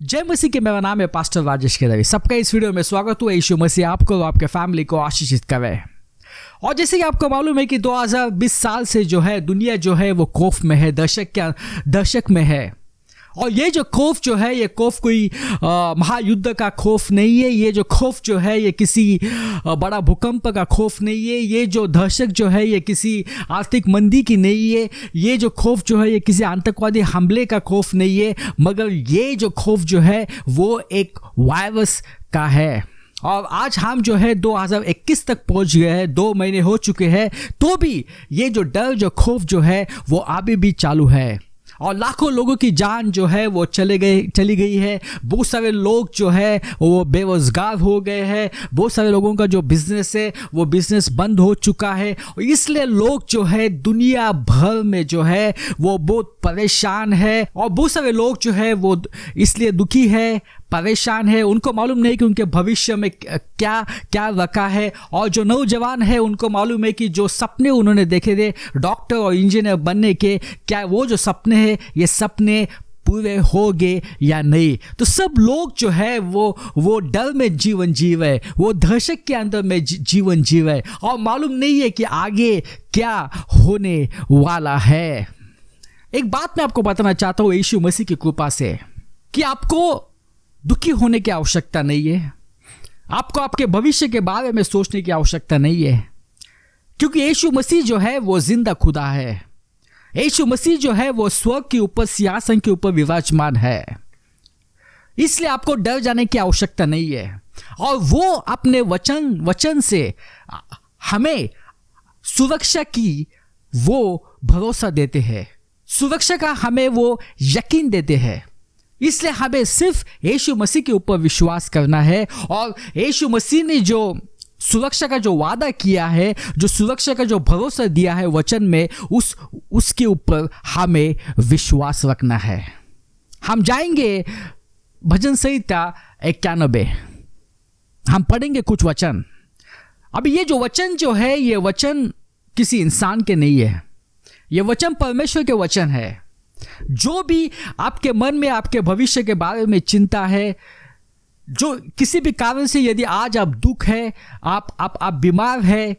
जय मसीह के। मेरा नाम है पास्टर राजेश के रवि। सबका इस वीडियो में स्वागत हुआ। यीशु मसीह आपको और आपके फैमिली को आशीषित करे। और जैसे कि आपको मालूम है कि 2020 साल से जो है दुनिया जो है वो खौफ में है, दशक में है। और ये जो खौफ जो है ये खौफ कोई महायुद्ध का खौफ नहीं है। ये जो खौफ जो है ये किसी बड़ा भूकंप का खौफ नहीं है। ये जो दहशत जो है ये किसी आर्थिक मंदी की नहीं है। ये जो खौफ जो है ये किसी आतंकवादी हमले का खौफ नहीं है, मगर ये जो खौफ जो है वो एक वायरस का है। और आज हम जो है 2021 तक पहुंच गए हैं, 2 महीने हो चुके हैं, तो भी ये जो डर जो खौफ जो है वो अभी भी चालू है। और लाखों लोगों की जान जो है वो चली गई है। बहुत सारे लोग जो है वो बेरोजगार हो गए हैं। बहुत सारे लोगों का जो बिजनेस है वो बिजनेस बंद हो चुका है। और इसलिए लोग जो है दुनिया भर में जो है वो बहुत परेशान है। और बहुत सारे लोग जो है वो इसलिए दुखी है, परेशान है। उनको मालूम नहीं कि उनके भविष्य में क्या क्या रखा है। और जो नौजवान है उनको मालूम है कि जो सपने उन्होंने देखे थे डॉक्टर और इंजीनियर बनने के, क्या वो जो सपने हैं ये सपने पूरे हो गए या नहीं। तो सब लोग जो है वो डर में जीवन जी रहे, वो दहशत के अंदर में जीवन जी रहे और मालूम नहीं है कि आगे क्या होने वाला है। एक बात मैं आपको बताना चाहता हूँ यीशु मसीह की कृपा से, कि आपको दुखी होने की आवश्यकता नहीं है। आपको आपके भविष्य के बारे में सोचने की आवश्यकता नहीं है, क्योंकि यीशु मसीह जो है वो जिंदा खुदा है। यीशु मसीह जो है वो स्वर्ग के ऊपर सिंहासन के ऊपर विराजमान है। इसलिए आपको डर जाने की आवश्यकता नहीं है। और वो अपने वचन से हमें सुरक्षा की वो भरोसा देते हैं, सुरक्षा का हमें वो यकीन देते हैं। इसलिए हमें सिर्फ यीशु मसीह के ऊपर विश्वास करना है। और यीशु मसीह ने जो सुरक्षा का जो वादा किया है, जो सुरक्षा का जो भरोसा दिया है वचन में, उसके ऊपर हमें विश्वास रखना है। हम जाएंगे भजन संहिता 91, हम पढ़ेंगे कुछ वचन। अभी ये जो वचन जो है ये वचन किसी इंसान के नहीं है, ये वचन परमेश्वर के वचन है। जो भी आपके मन में आपके भविष्य के बारे में चिंता है, जो किसी भी कारण से यदि आज आप दुख है, आप बीमार है,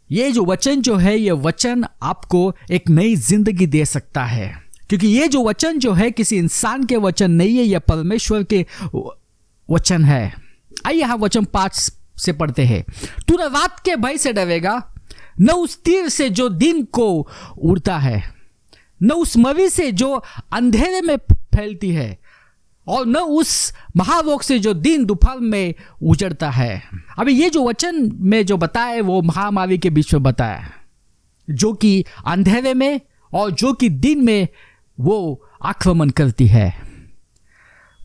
ये जो वचन जो है ये वचन आपको एक नई जिंदगी दे सकता है। क्योंकि ये जो वचन जो है किसी इंसान के वचन नहीं है, यह परमेश्वर के वचन है। आइए हम वचन 5 से पढ़ते हैं। तू न रात के भय से डरेगा, न उस तीर से जो दिन को उड़ता है, न उस मरी से जो अंधेरे में फैलती है, और न उस महारोग से जो दिन दोपहर में उजड़ता है। अभी ये जो वचन में जो बताया वो महामारी के बीच में बताया, जो कि अंधेरे में और जो कि दिन में वो आक्रमण करती है।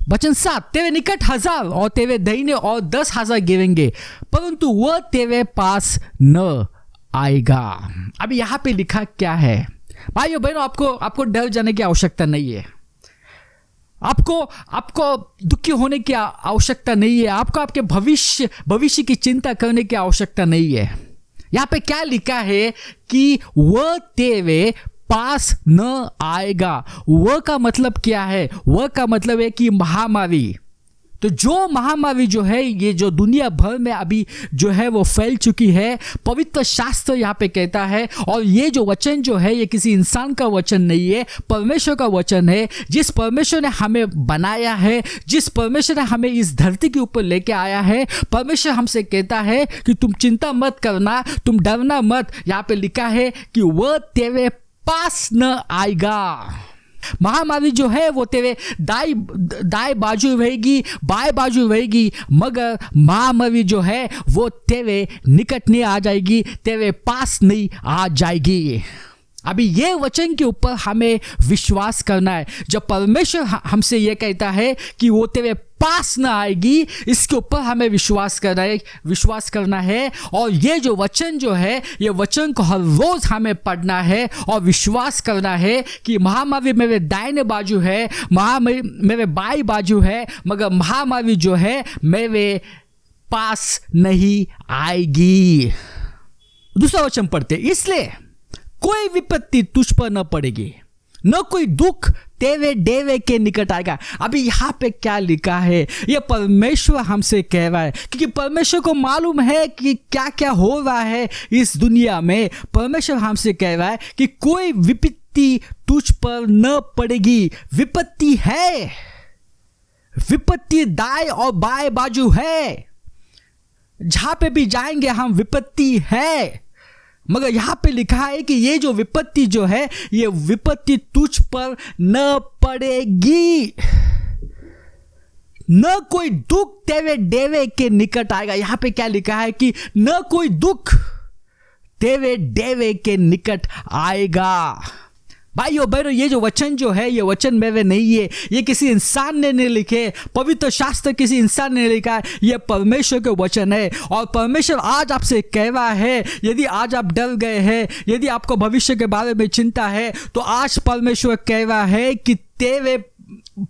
वचन 7, तेरे निकट 1000 और तेरे दाहिने और 10,000 गिरेंगे, परंतु वह तेरे पास न आएगा। अभी यहाँ पे लिखा क्या है? भाइयों बहनों, आपको डर जाने की आवश्यकता नहीं है। आपको दुखी होने की आवश्यकता नहीं है। आपको आपके भविष्य की चिंता करने की आवश्यकता नहीं है। यहाँ पे क्या लिखा है कि वह तेरे पास न आएगा। वह का मतलब क्या है? वह का मतलब है कि महामारी। तो जो महामारी जो है ये जो दुनिया भर में अभी जो है वो फैल चुकी है, पवित्र शास्त्र यहाँ पे कहता है। और ये जो वचन जो है ये किसी इंसान का वचन नहीं है, परमेश्वर का वचन है। जिस परमेश्वर ने हमें बनाया है, जिस परमेश्वर ने हमें इस धरती के ऊपर लेके आया है, परमेश्वर हमसे कहता है कि तुम चिंता मत करना, तुम डरना मत। यहाँ पे लिखा है कि वह तेरे पास न आएगा। महामारी जो है वो तेरे दाएं बाजू रहेगी, बाएं बाजू रहेगी, मगर महामारी जो है वो तेरे निकट नहीं आ जाएगी, तेरे पास नहीं आ जाएगी। अभी ये वचन के ऊपर हमें विश्वास करना है। जब परमेश्वर हमसे ये कहता है कि वो तेरे पास ना आएगी, इसके ऊपर हमें विश्वास करना है। और ये जो वचन जो है ये वचन को हर रोज हमें पढ़ना है और विश्वास करना है कि महामारी मेरे दाहिने बाजू है, महामारी मेरे बाएं बाजू है, मगर महामारी जो है मेरे पास नहीं आएगी। दूसरा वचन पढ़ते, इसलिए कोई विपत्ति तुझ पर न पड़ेगी, न कोई दुख तेरे डेरे के निकट आएगा। अभी यहाँ पे क्या लिखा है, ये परमेश्वर हमसे कह रहा है, क्योंकि परमेश्वर को मालूम है कि क्या क्या हो रहा है इस दुनिया में। परमेश्वर हमसे कह रहा है कि कोई विपत्ति तुझ पर न पड़ेगी। विपत्ति है, विपत्ति दाएं और बाएं बाजू है, जहां पे भी जाएंगे हम विपत्ति है। मगर यहां पे लिखा है कि ये जो विपत्ति जो है, ये विपत्ति तुझ पर न पड़ेगी। न कोई दुख तेरे डेरे के निकट आएगा। यहां पे क्या लिखा है कि न कोई दुख तेरे डेरे के निकट आएगा। भाइयों बहनों, ये जो वचन जो है, ये वचन मेरे नहीं है, ये किसी इंसान ने नहीं लिखे, पवित्र शास्त्र किसी इंसान ने लिखा है, ये परमेश्वर के वचन है। और परमेश्वर आज आपसे कह रहा है, यदि आज आप डर गए हैं, यदि आपको भविष्य के बारे में चिंता है, तो आज परमेश्वर कह रहा है कि तेरे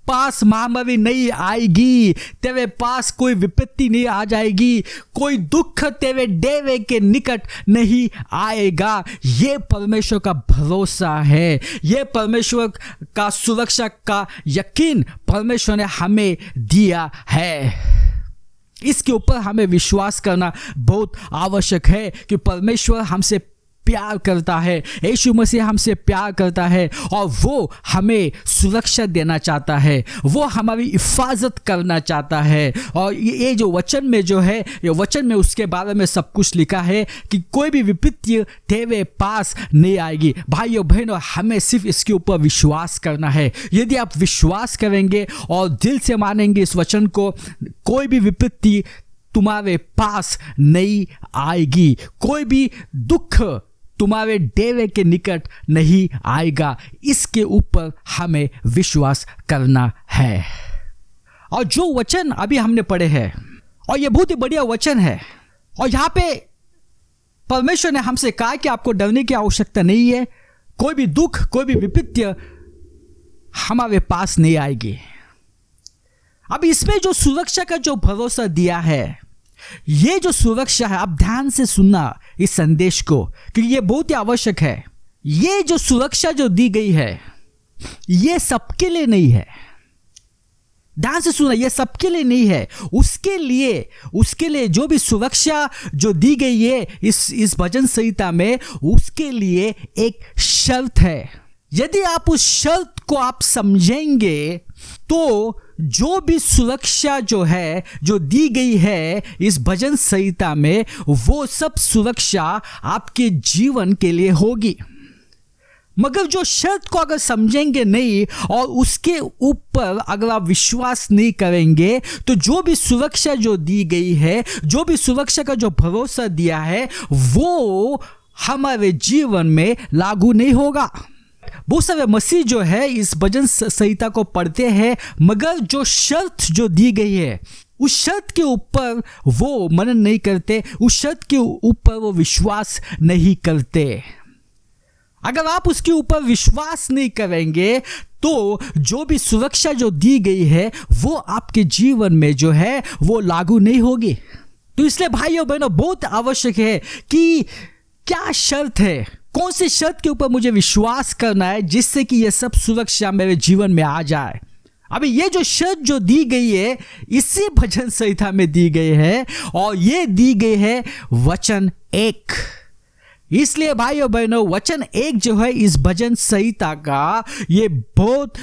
पास महामारी नहीं आएगी, तेरे पास कोई विपत्ति नहीं आ जाएगी, कोई दुख तेरे डेरे के निकट नहीं आएगा। ये परमेश्वर का भरोसा है, ये परमेश्वर का सुरक्षा का यकीन परमेश्वर ने हमें दिया है। इसके ऊपर हमें विश्वास करना बहुत आवश्यक है कि परमेश्वर हमसे प्यार करता है, यीशु मसीह हमसे प्यार करता है और वो हमें सुरक्षा देना चाहता है, वो हमारी हिफाजत करना चाहता है। और ये जो वचन में जो है, ये वचन में उसके बारे में सब कुछ लिखा है कि कोई भी विपत्ति तेरे पास नहीं आएगी। भाइयों बहनों, हमें सिर्फ इसके ऊपर विश्वास करना है। यदि आप विश्वास करेंगे और दिल से मानेंगे इस वचन को, कोई भी विपत्ति तुम्हारे पास नहीं आएगी, कोई भी दुख तुम्हारे डेरे के निकट नहीं आएगा। इसके ऊपर हमें विश्वास करना है। और जो वचन अभी हमने पढ़े हैं, और ये बहुत ही बढ़िया वचन है, और यहाँ पे परमेश्वर ने हमसे कहा कि आपको डरने की आवश्यकता नहीं है, कोई भी दुख, कोई भी विपत्ति हमारे पास नहीं आएगी। अब इसमें जो सुरक्षा का जो भरोसा दिया है, ये जो सुरक्षा है, आप ध्यान से सुनना इस संदेश को, क्योंकि ये बहुत ही आवश्यक है। ये जो सुरक्षा जो दी गई है, ये सबके लिए नहीं है। ध्यान से सुना, ये सबके लिए नहीं है। उसके लिए जो भी सुरक्षा जो दी गई है इस भजन संहिता में, उसके लिए एक शर्त है। यदि आप उस शर्त को आप समझेंगे, तो जो भी सुरक्षा जो है, जो दी गई है इस भजन संहिता में, वो सब सुरक्षा आपके जीवन के लिए होगी। मगर जो शर्त को अगर समझेंगे नहीं और उसके ऊपर अगर आप विश्वास नहीं करेंगे, तो जो भी सुरक्षा जो दी गई है, जो भी सुरक्षा का जो भरोसा दिया है, वो हमारे जीवन में लागू नहीं होगा। बहुत सारे मसीह जो है इस भजन संहिता को पढ़ते हैं, मगर जो शर्त जो दी गई है, उस शर्त के ऊपर वो मनन नहीं करते, उस शर्त के ऊपर वो विश्वास नहीं करते। अगर आप उसके ऊपर विश्वास नहीं करेंगे, तो जो भी सुरक्षा जो दी गई है, वो आपके जीवन में जो है वो लागू नहीं होगी। तो इसलिए भाइयों बहनों, बहुत आवश्यक है कि क्या शर्त है, कौन सी शर्त के ऊपर मुझे विश्वास करना है, जिससे कि ये सब सुरक्षा मेरे जीवन में आ जाए। अभी ये जो शर्त जो दी गई है, इसी भजन संहिता में दी गई है, और ये दी गई है वचन 1। इसलिए भाइयों बहनों, वचन 1 जो है इस भजन संहिता का, ये बहुत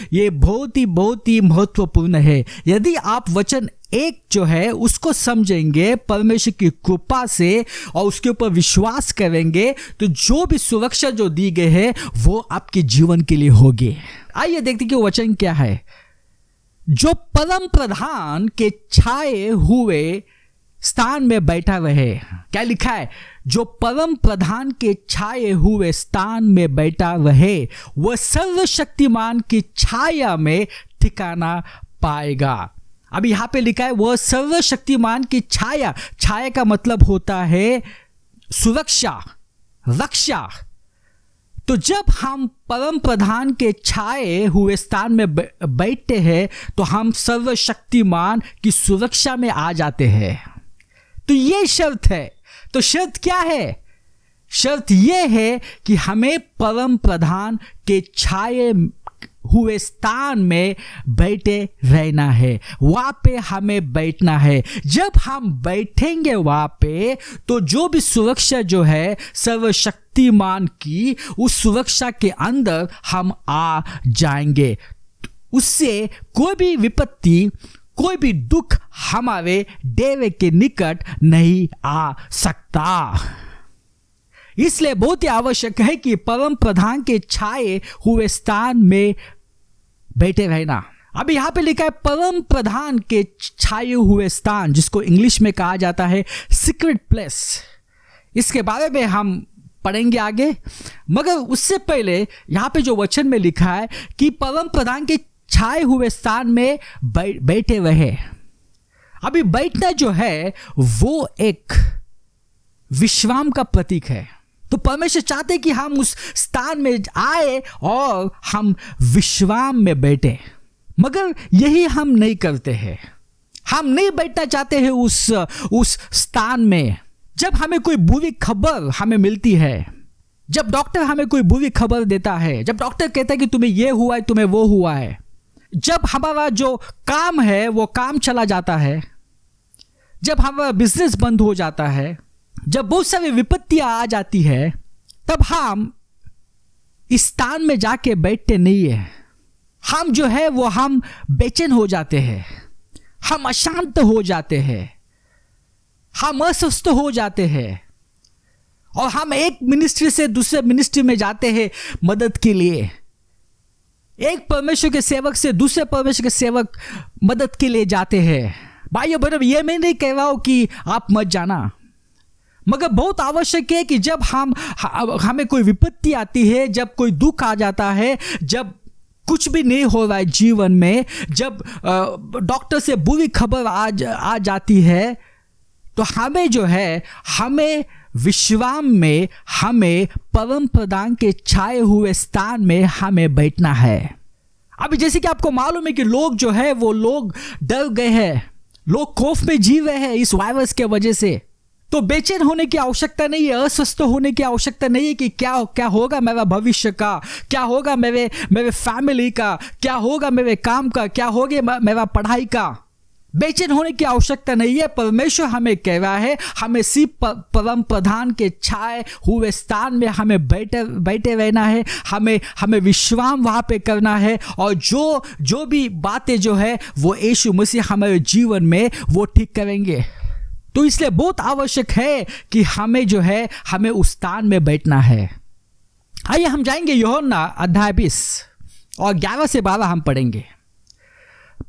ही महत्वपूर्ण है। यदि आप वचन 1 जो है उसको समझेंगे परमेश्वर की कृपा से और उसके ऊपर विश्वास करेंगे, तो जो भी सुरक्षा जो दी गई है वो आपके जीवन के लिए होगी। आइए देखते हैं कि वचन क्या है। जो परम प्रधान के छाए हुए स्थान में बैठा रहे। क्या लिखा है? जो परम प्रधान के छाए हुए स्थान में बैठा रहे, वह सर्वशक्तिमान की छाया में ठिकाना पाएगा। अब यहां पे लिखा है वह सर्वशक्तिमान की छाया। छाया का मतलब होता है सुरक्षा, रक्षा। तो जब हम परम प्रधान के छाए हुए स्थान में बैठते हैं, तो हम सर्वशक्तिमान की सुरक्षा में आ जाते हैं। तो ये शर्त है। तो शर्त क्या है? शर्त यह है कि हमें परम प्रधान के छाए हुए स्थान में बैठे रहना है, वहां पे हमें बैठना है। जब हम बैठेंगे वहां पे तो जो भी सुरक्षा जो है सर्वशक्तिमान की, उस सुरक्षा के अंदर हम आ जाएंगे। उससे कोई भी विपत्ति, कोई भी दुख हमारे डेरे के निकट नहीं आ सकता। इसलिए बहुत ही आवश्यक है कि परम प्रधान के छाए हुए स्थान में बैठे रहना। अब यहां पे लिखा है परम प्रधान के छाए हुए स्थान, जिसको इंग्लिश में कहा जाता है सीक्रेट प्लेस। इसके बारे में हम पढ़ेंगे आगे, मगर उससे पहले यहां पे जो वचन में लिखा है कि परम प्रधान के छाए हुए स्थान में बैठे रहे। अभी बैठना जो है वो एक विश्राम का प्रतीक है। तो परमेश्वर चाहते कि हम उस स्थान में आए और हम विश्राम में बैठे, मगर यही हम नहीं करते हैं। हम नहीं बैठना चाहते हैं उस स्थान में। जब हमें कोई बुरी खबर हमें मिलती है, जब डॉक्टर हमें कोई बुरी खबर देता है, जब डॉक्टर कहता है कि तुम्हें ये हुआ है, तुम्हें वो हुआ है, जब हमारा जो काम है वो काम चला जाता है, जब हमारा बिजनेस बंद हो जाता है, जब बहुत सारी विपत्तियां आ जाती है, तब हम इस स्थान में जाके बैठते नहीं है। हम जो है वो हम बेचैन हो जाते हैं, हम अशांत हो जाते हैं, हम अस्वस्थ हो जाते हैं, और हम एक मिनिस्ट्री से दूसरे मिनिस्ट्री में जाते हैं मदद के लिए। एक परमेश्वर के सेवक से दूसरे परमेश्वर के सेवक मदद के लिए जाते हैं। भाइयों बहनों, ये मैं नहीं कह रहा हूं कि आप मत जाना, मगर बहुत आवश्यक है कि जब हमें कोई विपत्ति आती है, जब कोई दुख आ जाता है, जब कुछ भी नहीं हो रहा है जीवन में, जब डॉक्टर से बुरी खबर आ जाती है, तो हमें जो है हमें विश्राम में, हमें परम प्रधान के छाए हुए स्थान में हमें बैठना है। अभी जैसे कि आपको मालूम है कि लोग जो है वो लोग डर गए हैं, लोग खौफ में जी रहे हैं इस वायरस के वजह से। तो बेचैन होने की आवश्यकता नहीं है, अस्वस्थ होने की आवश्यकता नहीं है कि क्या होगा मेरा भविष्य का, क्या होगा मेरे फैमिली का, क्या होगा मेरे काम का, क्या होगा मेरा पढ़ाई का। बेचैन होने की आवश्यकता नहीं है। परमेश्वर हमें कह रहा है हमें सिर्फ परम प्रधान के छाए हुए स्थान में हमें बैठे रहना है, हमें विश्राम वहां पे करना है, और जो भी बातें जो है वो यीशु मसीह हमारे जीवन में वो ठीक करेंगे। तो इसलिए बहुत आवश्यक है कि हमें जो है हमें उस स्थान में बैठना है। आइए हम जाएंगे यूहन्ना अध्याय 20 और 11 से 12 हम पढ़ेंगे।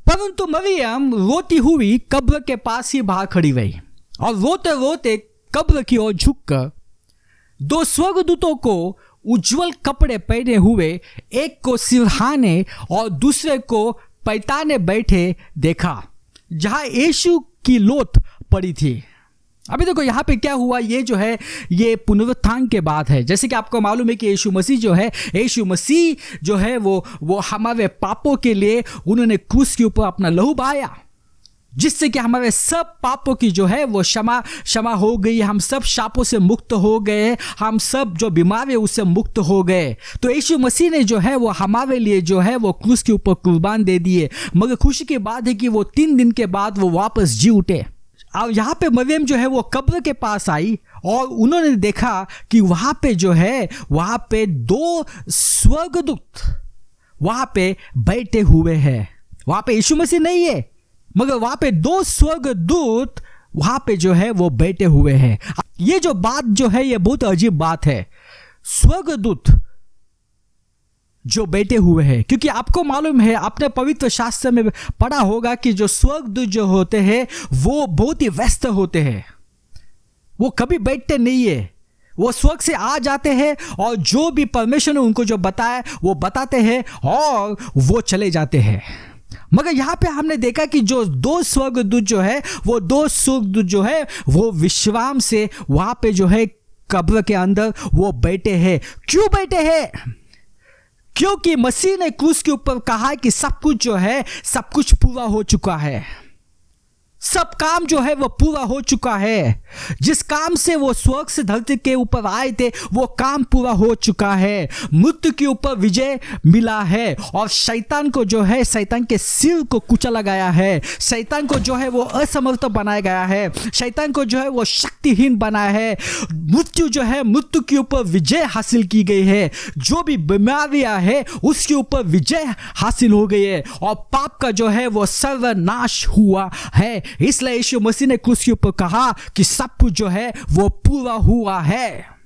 परंतु मरियम रोती हुई कब्र के पास ही बाहर खड़ी रही, और रोते रोते कब्र की ओर झुककर दो स्वर्गदूतों को उज्जवल कपड़े पहने हुए, एक को सिरहाने और दूसरे को पैताने बैठे देखा, जहां यीशु की लोथ पड़ी थी। अभी देखो यहाँ पे क्या हुआ, ये जो है ये पुनरुत्थान के बाद है। जैसे कि आपको मालूम है कि यीशु मसीह जो है वो हमारे पापों के लिए उन्होंने क्रूस के ऊपर अपना लहू बहाया, जिससे कि हमारे सब पापों की जो है वो क्षमा हो गई। हम सब शापों से मुक्त हो गए, हम सब जो बीमार है उससे मुक्त हो गए। तो यीशु मसीह ने जो है वो हमारे लिए जो है वो क्रूस के ऊपर कुर्बान दे दिए। मगर खुशी की बात है कि वो 3 दिन के बाद वो वापस जी उठे। और यहाँ पे मरियम जो है वो कब्र के पास आई और उन्होंने देखा कि वहाँ पे जो है वहाँ पे 2 स्वर्गदूत वहाँ पे बैठे हुए हैं। वहाँ पे यीशु मसीह नहीं है, मगर वहाँ पे 2 स्वर्गदूत वहाँ पे जो है वो बैठे हुए हैं। ये जो बात जो है ये बहुत अजीब बात है, स्वर्गदूत जो बैठे हुए हैं, क्योंकि आपको मालूम है, आपने पवित्र शास्त्र में पढ़ा होगा कि जो स्वर्गदूत जो होते हैं वो बहुत ही व्यस्त होते हैं, वो कभी बैठते नहीं है। वो स्वर्ग से आ जाते हैं और जो भी परमेश्वर ने उनको जो बताया वो बताते हैं और वो चले जाते हैं। मगर यहाँ पे हमने देखा कि जो 2 स्वर्गदूत जो है वो 2 स्वर्गदूत जो है वो विश्राम से वहां पे जो है कब्र के अंदर वो बैठे हैं। क्यों बैठे हैं? क्योंकि मसीह ने क्रूस के ऊपर कहा कि सब कुछ जो है सब कुछ पूरा हो चुका है, सब काम जो है वो पूरा हो चुका है। जिस काम से वो स्वर्ग से धरती के ऊपर आए थे वो काम पूरा हो चुका है। मृत्यु के ऊपर विजय मिला है और शैतान को जो है, शैतान के सिर को कुचला गया है। शैतान को जो है वो असमर्थ बनाया गया है। शैतान को जो है वो शक्तिहीन बनाया है। मृत्यु जो है, मृत्यु के ऊपर विजय हासिल की गई है। जो भी बीमारियां है उसके ऊपर विजय हासिल हो गई है और पाप का जो है वो सर्वनाश हुआ है। इसलिए यीशु मसीह ने क्रूस के ऊपर कहा कि सब कुछ जो है वो पूरा हुआ है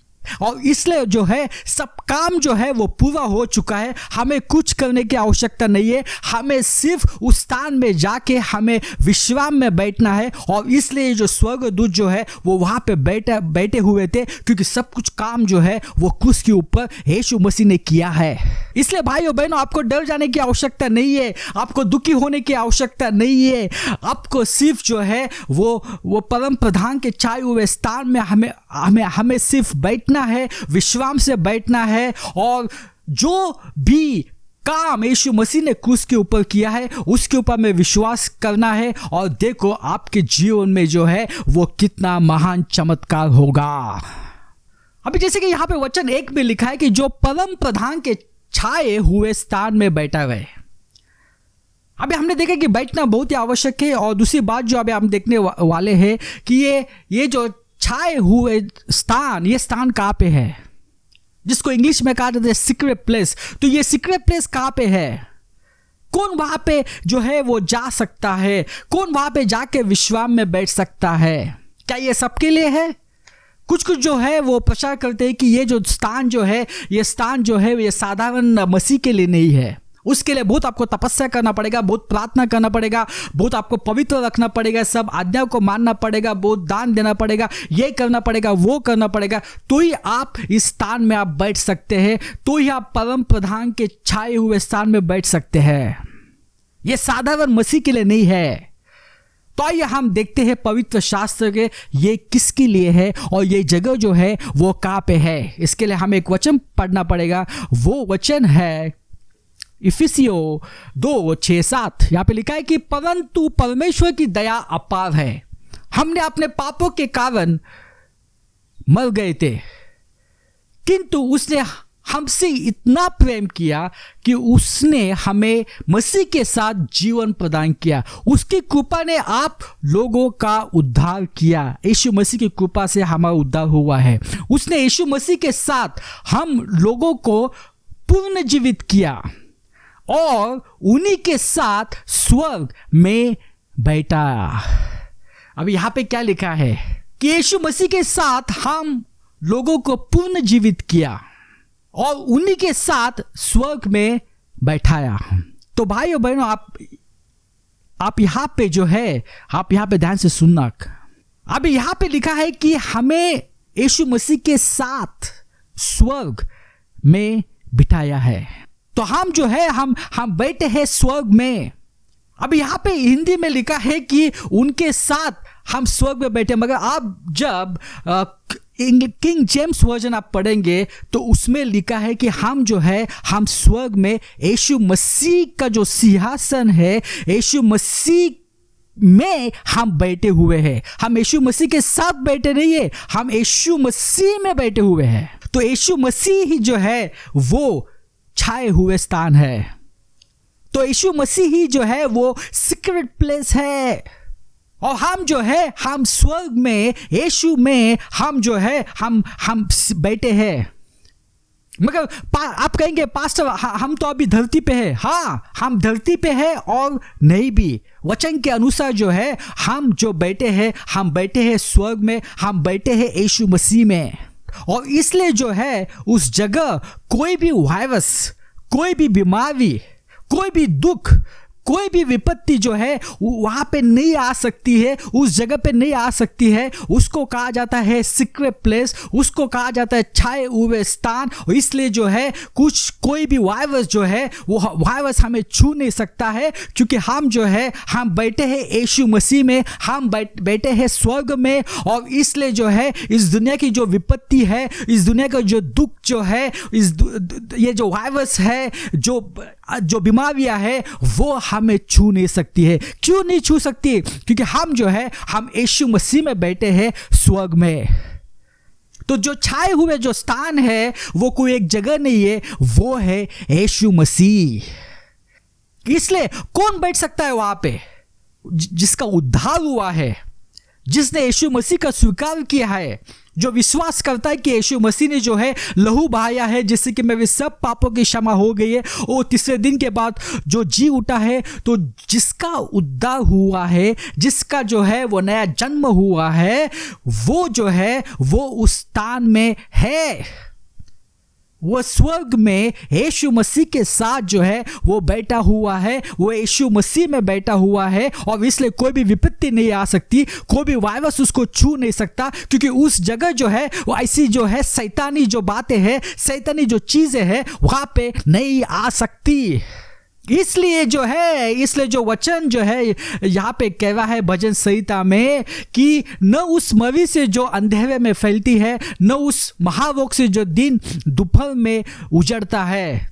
और इसलिए जो है सब काम जो है वो पूरा हो चुका है। हमें कुछ करने की आवश्यकता नहीं है। हमें सिर्फ उस स्थान में जाके हमें विश्राम में बैठना है और इसलिए जो स्वर्गदूत जो है वो वहां पे बैठे हुए थे, क्योंकि सब कुछ काम जो है वो क्रूस के ऊपर यीशु मसीह ने किया है। इसलिए भाइयों बहनों, आपको डर जाने की आवश्यकता नहीं है, आपको दुखी होने की आवश्यकता नहीं है। आपको सिर्फ जो है वो परम प्रधान के छाए हुए स्थान में हमें सिर्फ बैठना है, विश्राम से बैठना है और जो भी काम यीशु मसीह ने क्रूस के ऊपर किया है उसके ऊपर में विश्वास करना है और देखो आपके जीवन में जो है वो कितना महान चमत्कार होगा। अभी जैसे कि यहाँ पे वचन 1 में लिखा है कि जो परम प्रधान के छाए हुए स्थान में बैठा रहे। अभी हमने देखा कि बैठना बहुत ही आवश्यक है और दूसरी बात जो अभी हम देखने वाले हैं कि ये जो छाए हुए स्थान, ये स्थान कहाँ पे है, जिसको इंग्लिश में कहा जाता है सीक्रेट प्लेस। तो ये सीक्रेट प्लेस कहाँ पे है? कौन वहां पे जो है वो जा सकता है? कौन वहां पे जाके विश्राम में बैठ सकता है? क्या ये सबके लिए है? कुछ जो है वो प्रचार करते हैं कि ये जो स्थान जो है, ये स्थान जो है ये साधारण मसीह के लिए नहीं है। उसके लिए बहुत आपको तपस्या करना पड़ेगा, बहुत प्रार्थना करना पड़ेगा, बहुत आपको पवित्र रखना पड़ेगा, सब आज्ञा को मानना पड़ेगा, बहुत दान देना पड़ेगा, ये करना पड़ेगा, वो करना पड़ेगा, तो ही आप इस स्थान में आप बैठ सकते हैं, तो ही आप परम प्रधान के छाए हुए स्थान में बैठ सकते हैं। ये साधारण मसीह के लिए नहीं है। तो आइए हम देखते हैं पवित्र शास्त्र के ये किसके लिए है और ये जगह जो है वो कहाँ पे है। इसके लिए हमें एक वचन पढ़ना पड़ेगा। वो वचन है इफिसियों 2:6-7। यहाँ पे लिखा है कि परंतु परमेश्वर की दया अपार है, हमने अपने पापों के कारण मर गए थे, किंतु उसने हमसे इतना प्रेम किया कि उसने हमें मसीह के साथ जीवन प्रदान किया। उसकी कृपा ने आप लोगों का उद्धार किया। यीशु मसीह की कृपा से हमारा उद्धार हुआ है। उसने यीशु मसीह के साथ हम लोगों को पुनर्जीवित किया और उन्हीं के साथ स्वर्ग में बैठा। अब यहां पे क्या लिखा है कि यीशु मसीह के साथ हम लोगों को पुनर्जीवित किया और उन्हीं के साथ स्वर्ग में बैठाया। तो भाइयों बहनों, आप यहां पे जो है, आप यहां पे ध्यान से सुनना। अब यहां पे लिखा है कि हमें यीशु मसीह के साथ स्वर्ग में बिठाया है। तो हम जो है हम बैठे हैं स्वर्ग में। अब यहाँ पे हिंदी में लिखा है कि उनके साथ हम स्वर्ग में बैठे, मगर आप जब किंग जेम्स वर्जन आप पढ़ेंगे तो उसमें लिखा है कि हम जो है हम स्वर्ग में यीशु मसीह का जो सिंहासन है, यीशु मसीह में हम बैठे हुए हैं। हम यीशु मसीह के साथ बैठे नहीं है, हम यीशु मसीह में बैठे हुए हैं। तो यीशु मसीह ही जो है वो छाए हुए स्थान है। तो यीशु मसीह ही जो है वो सीक्रेट प्लेस है और हम जो है हम स्वर्ग में यीशु में हम जो है हम बैठे हैं। मगर आप कहेंगे पास्टर हम तो अभी धरती पे है। हाँ, हम धरती पे है और नहीं भी। वचन के अनुसार जो है हम जो बैठे हैं, हम बैठे हैं स्वर्ग में, हम बैठे हैं यीशु मसीह में। और इसलिए जो है उस जगह कोई भी वायरस, कोई भी बीमारी, कोई भी दुख, कोई भी विपत्ति जो है वहां पे नहीं आ सकती है, उस जगह पे नहीं आ सकती है। उसको कहा जाता है सीक्रेट प्लेस, उसको कहा जाता है छाए हुए स्थान। और इसलिए जो है कोई भी वायरस जो है वो वायरस हमें छू नहीं सकता है, क्योंकि हम जो है हम बैठे हैं यीशु मसीह में, हम बैठे हैं स्वर्ग में। और इसलिए जो है इस दुनिया की जो विपत्ति है, इस दुनिया का जो दुख जो है, ये जो वायरस है, जो जो बीमारियां है वो हमें छू नहीं सकती है। क्यों नहीं छू सकती? क्योंकि हम जो है हम यीशु मसीह में बैठे हैं स्वर्ग में। तो जो छाए हुए जो स्थान है वो कोई एक जगह नहीं है, वो है यीशु मसीह। इसलिए कौन बैठ सकता है वहां पे? जिसका उद्धार हुआ है, जिसने यीशु मसीह का स्वीकार किया है, जो विश्वास करता है कि यीशु मसीह ने जो है लहू बहाया है जिससे कि मेरे सब पापों की क्षमा हो गई है, और तीसरे दिन के बाद जो जी उठा है, तो जिसका उद्धार हुआ है, जिसका जो है वो नया जन्म हुआ है, वो जो है वो उस स्थान में है। वो स्वर्ग में यीशु मसीह के साथ जो है वो बैठा हुआ है, वो यीशु मसीह में बैठा हुआ है, और इसलिए कोई भी विपत्ति नहीं आ सकती, कोई भी वायरस उसको छू नहीं सकता, क्योंकि उस जगह जो है वो ऐसी जो है शैतानी जो बातें हैं, शैतानी जो चीजें हैं वहां पे नहीं आ सकती। इसलिए जो वचन जो है यहाँ पे कह रहा है भजन संहिता में कि न उस मरी से जो अंधेरे में फैलती है, न उस महारोग से जो दिन दोपहर में उजड़ता है।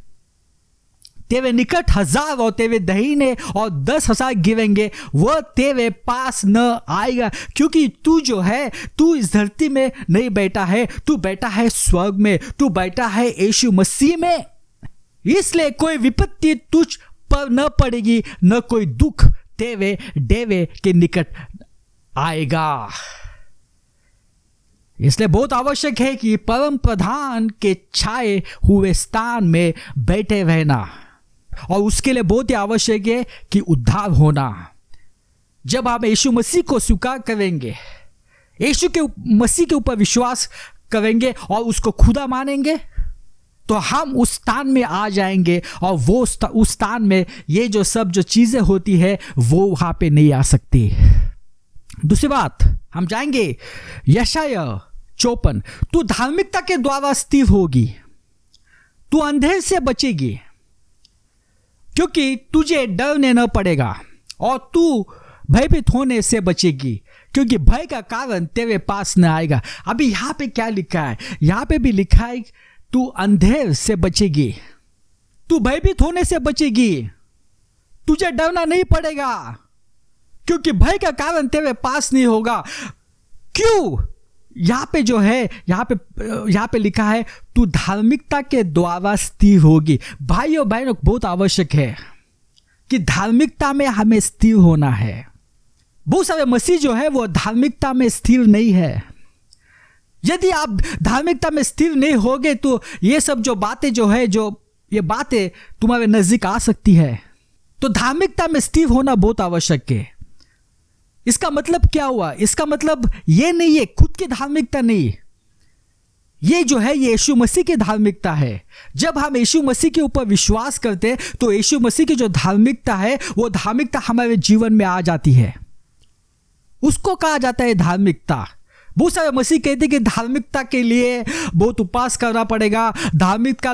तेरे निकट 1000 और तेरे दाहिने और 10,000 गिरेंगे, वह तेरे पास न आएगा। क्योंकि तू जो है, तू इस धरती में नहीं बैठा है, तू बैठा है स्वर्ग में, तू बैठा है यीशु मसीह में। इसलिए कोई विपत्ति तुझ पर न पड़ेगी, न कोई दुख तेरे डेरे के निकट आएगा। इसलिए बहुत आवश्यक है कि परम प्रधान के छाए हुए स्थान में बैठे रहना, और उसके लिए बहुत ही आवश्यक है कि उद्धार होना। जब आप यीशु मसीह को स्वीकार करेंगे, यीशु के मसीह के ऊपर विश्वास करेंगे और उसको खुदा मानेंगे, तो हम उस स्थान में आ जाएंगे, और वो उस स्थान में ये जो सब जो चीजें होती है वो वहां पे नहीं आ सकती। दूसरी बात, हम जाएंगे यशाया 54। तू धार्मिकता के द्वारा स्थिर होगी, तू अंधेर से बचेगी, क्योंकि तुझे डरने न पड़ेगा, और तू भयभीत होने से बचेगी, क्योंकि भय का कारण तेरे पास न आएगा। अभी यहां पे क्या लिखा है? यहां पे भी लिखा है तू अंधेर से बचेगी, तू भयभीत होने से बचेगी, तुझे डरना नहीं पड़ेगा, क्योंकि भय का कारण तेरे पास नहीं होगा। क्यों? यहां पे जो है यहां पे लिखा है तू धार्मिकता के द्वारा स्थिर होगी। भाइयों बहनों, बहुत आवश्यक है कि धार्मिकता में हमें स्थिर होना है। बहुत सारे मसीह जो है वो धार्मिकता में स्थिर नहीं है। यदि आप धार्मिकता में स्थिर नहीं होगे तो ये सब जो बातें जो है, जो ये बातें तुम्हारे नजदीक आ सकती है। तो धार्मिकता में स्थिर होना बहुत आवश्यक है। इसका मतलब क्या हुआ? इसका मतलब ये नहीं है खुद की धार्मिकता नहीं, ये जो है ये यीशु मसीह की धार्मिकता है। जब हम यीशु मसीह के ऊपर विश्वास करते हैं तो यीशु मसीह की जो धार्मिकता है वो धार्मिकता हमारे जीवन में आ जाती है। उसको कहा जाता है धार्मिकता। बहुत सारे मसीह कहते हैं कि धार्मिकता के लिए बहुत उपवास करना पड़ेगा, धार्मिकता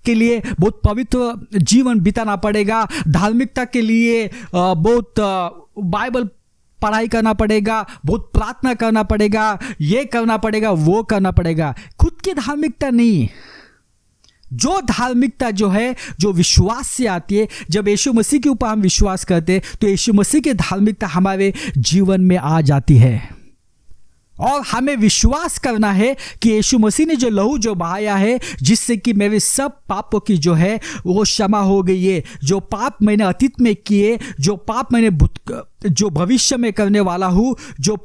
के लिए बहुत पवित्र जीवन बिताना पड़ेगा, धार्मिकता के लिए बहुत बाइबल पढ़ाई करना पड़ेगा, बहुत प्रार्थना करना पड़ेगा, ये करना पड़ेगा, वो करना पड़ेगा। खुद की धार्मिकता नहीं। जो धार्मिकता जो है जो विश्वास से आती है, जब यीशु मसीह के ऊपर हम विश्वास करते हैं तो यीशु मसीह की धार्मिकता हमारे जीवन में आ जाती है। और हमें विश्वास करना है कि यीशु मसीह ने जो लहू जो बहाया है, जिससे कि मेरे सब पापों की जो है वो क्षमा हो गई है। जो पाप मैंने अतीत में किए, जो पाप मैंने जो भविष्य में करने वाला हूँ, जो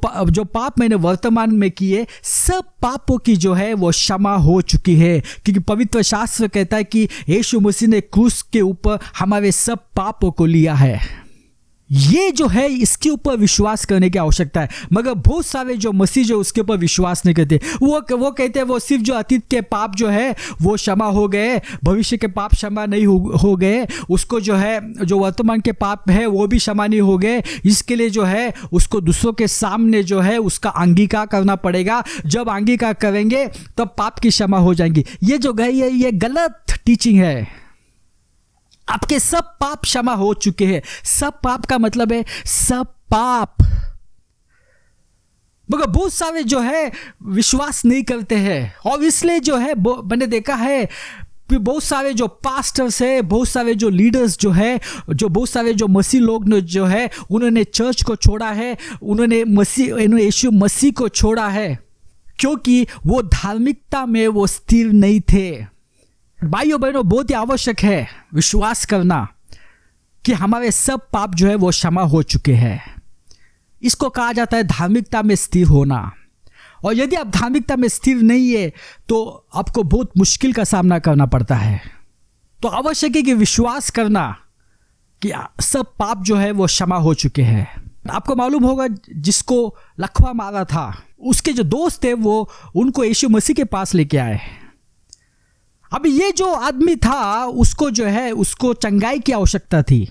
पाप मैंने वर्तमान में किए, सब पापों की जो है वो क्षमा हो चुकी है। क्योंकि पवित्र शास्त्र कहता है कि यीशु मसीह ने क्रूस के ऊपर हमारे सब पापों को लिया है। ये जो है इसके ऊपर विश्वास करने की आवश्यकता है। मगर बहुत सारे जो मसीह जो उसके ऊपर विश्वास नहीं करते, वो कहते हैं वो सिर्फ जो अतीत के पाप जो है वो क्षमा हो गए, भविष्य के पाप क्षमा नहीं हो गए, उसको जो है जो वर्तमान के पाप है वो भी क्षमा नहीं हो गए। इसके लिए जो है उसको दूसरों के सामने जो है उसका अंगीकार करना पड़ेगा। जब अंगीकार करेंगे तब पाप की क्षमा हो जाएंगी। ये जो गई है ये गलत टीचिंग है। आपके सब पाप क्षमा हो चुके हैं। सब पाप का मतलब है सब पाप। मगर बहुत सारे जो है विश्वास नहीं करते हैं, और इसलिए जो है मैंने देखा है बहुत सारे जो पास्टर्स है, बहुत सारे जो लीडर्स जो है, जो बहुत सारे जो मसीह लोग ने जो है, उन्होंने चर्च को छोड़ा है, उन्होंने यीशु मसीह को छोड़ा है क्योंकि वो धार्मिकता में वो स्थिर नहीं थे। भाइयों बहनों, बहुत ही आवश्यक है विश्वास करना कि हमारे सब पाप जो है वो क्षमा हो चुके हैं। इसको कहा जाता है धार्मिकता में स्थिर होना। और यदि आप धार्मिकता में स्थिर नहीं है तो आपको बहुत मुश्किल का सामना करना पड़ता है। तो आवश्यक है कि विश्वास करना कि सब पाप जो है वो क्षमा हो चुके हैं। आपको मालूम होगा जिसको लकवा मारा था, उसके जो दोस्त थे वो उनको यीशु मसीह के पास लेके आए। अभी ये जो आदमी था उसको जो है उसको चंगाई की आवश्यकता थी,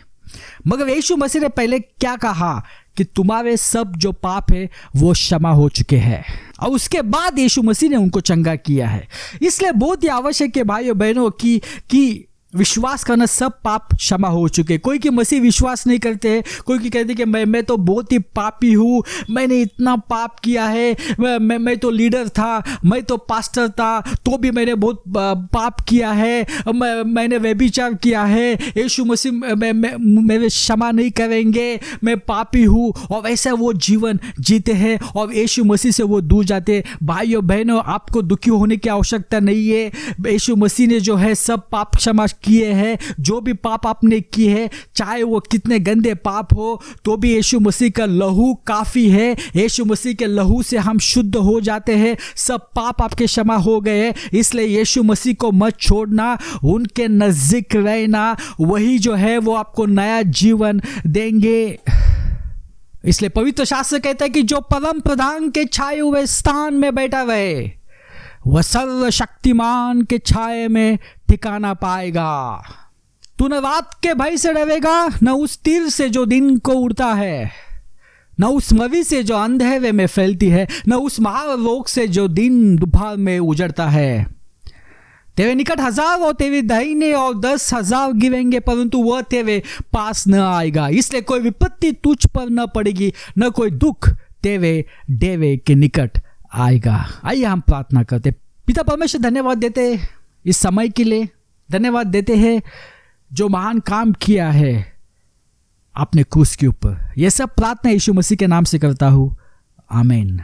मगर यीशु मसीह ने पहले क्या कहा कि तुम्हारे सब जो पाप है वो क्षमा हो चुके हैं, और उसके बाद यीशु मसीह ने उनको चंगा किया है। इसलिए बहुत ही आवश्यक है भाइयों बहनों कि विश्वास करना सब पाप क्षमा हो चुके। कोई की मसीह विश्वास नहीं करते हैं, कोई की कहते कि मैं तो बहुत ही पापी हूँ, मैंने इतना पाप किया है, मैं तो लीडर था, मैं तो पास्टर था, तो भी मैंने बहुत पाप किया है, मैंने व्यभिचार किया है, यीशु मसीह मेरे क्षमा नहीं करेंगे, मैं पापी हूँ, और वैसे वो जीवन जीते हैं और यीशु मसीह से वो दूर जाते। भाइयों बहनों, आपको दुखी होने की आवश्यकता नहीं है। यीशु मसीह ने जो है सब पाप क्षमा किए हैं। जो भी पाप आपने किए हैं, चाहे वो कितने गंदे पाप हो, तो भी यीशु मसीह का लहू काफी है। यीशु मसीह के लहू से हम शुद्ध हो जाते हैं, सब पाप आपके क्षमा हो गए हैं। इसलिए यीशु मसीह को मत छोड़ना, उनके नजदीक रहना, वही जो है वो आपको नया जीवन देंगे। इसलिए पवित्र शास्त्र कहता है कि जो परम प्रधान के छाए हुए स्थान में बैठा रहे वह सर्वशक्तिमान के छाए में ठिकाना पाएगा। तू न रात के भय से डरेगा, न उस तीर से जो दिन को उड़ता है, न उस मरी से जो अंधेरे में फैलती है, न उस महारोग से जो दिन दोपहर में उजड़ता है। तेरे निकट 1000 और तेरे दाहिने और 10,000 गिरेंगे, परंतु वह तेरे पास न आएगा। इसलिए कोई विपत्ति तुझ पर न पड़ेगी, न कोई दुख तेरे डेरे के निकट आएगा। आइए हम प्रार्थना करते। पिता परमेश्वर, धन्यवाद देते इस समय के लिए, धन्यवाद देते हैं जो महान काम किया है आपने क्रूस के ऊपर। यह सब प्रार्थना यीशु मसीह के नाम से करता हूँ, आमीन।